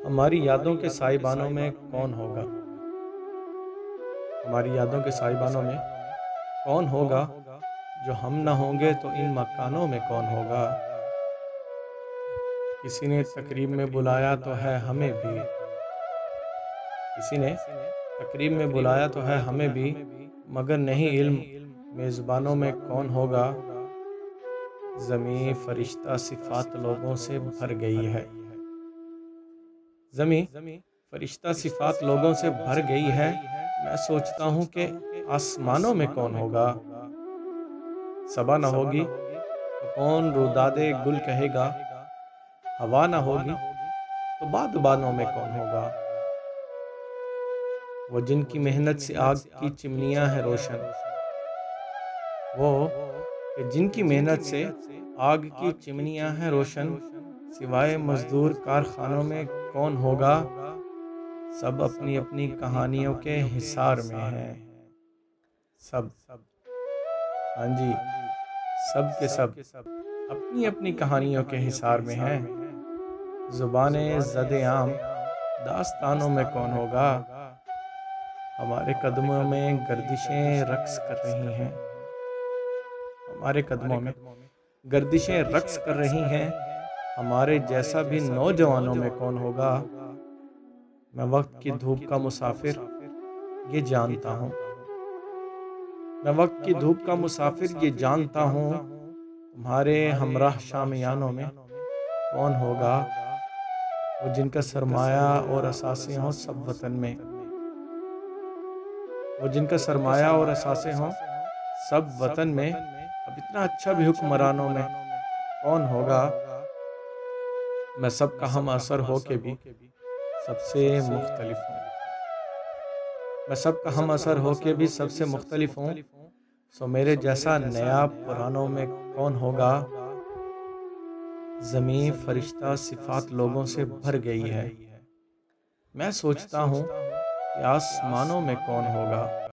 ہماری یادوں کے سائبانوں میں کون ہوگا؟ ہماری یادوں کے سائبانوں میں کون ہوگا؟ جو ہم نہ ہوں گے تو ان مکانوں میں کون ہوگا؟ کسی نے تقریب میں بلایا تو ہے ہمیں بھی، کسی نے تقریب میں بلایا تو ہے ہمیں بھی، مگر نہیں علم میزبانوں میں کون ہوگا؟ زمیں فرشتہ صفات لوگوں سے بھر گئی ہے، زمیں فرشتہ صفات لوگوں سے بھر گئی ہے۔ میں سوچتا ہوں کہ آسمانوں میں کون ہوگا؟ صبا نہ ہوگی تو کون روداد گل کہے گا؟ ہوا نہ ہوگی تو بادبانوں میں کون ہوگا؟ وہ جن کی محنت سے آگ کی چمنیاں ہیں روشن، وہ کہ جن کی محنت سے آگ کی چمنیاں ہیں روشن، سوائے مزدور کارخانوں میں کون ہوگا؟ سب اپنی اپنی کہانیوں کے حصار میں ہیں، سب، ہاں جی، سب کے سب اپنی اپنی کہانیوں کے حصار میں ہیں۔ زبانیں زد عام داستانوں میں کون ہوگا؟ ہمارے قدموں میں گردشیں رقص کر رہی ہیں، ہمارے قدموں میں گردشیں رقص کر رہی ہیں، ہمارے جیسا بھی نوجوانوں میں کون ہوگا؟ میں وقت کی دھوپ کا مسافر یہ جانتا ہوں، میں وقت کی دھوپ کا مسافر یہ جانتا ہوں، تمہارے ہمراہ شامیانوں میں کون ہوگا؟ وہ جن کا سرمایہ اور اثاثے ہوں سب وطن میں، وہ جن کا سرمایہ اور اثاثے ہوں سب وطن میں، اب اتنا اچھا بھی حکمرانوں میں کون ہوگا؟ میں سب کا ہم اثر ہو کے بھی سب سے مختلف ہوں، میں سب کا ہم اثر ہو کے بھی سب سے مختلف ہوں، سو میرے جیسا نیا پرانوں میں کون ہوگا؟ زمیں فرشتہ صفات لوگوں سے بھر گئی ہے، میں سوچتا ہوں کہ آسمانوں میں کون ہوگا؟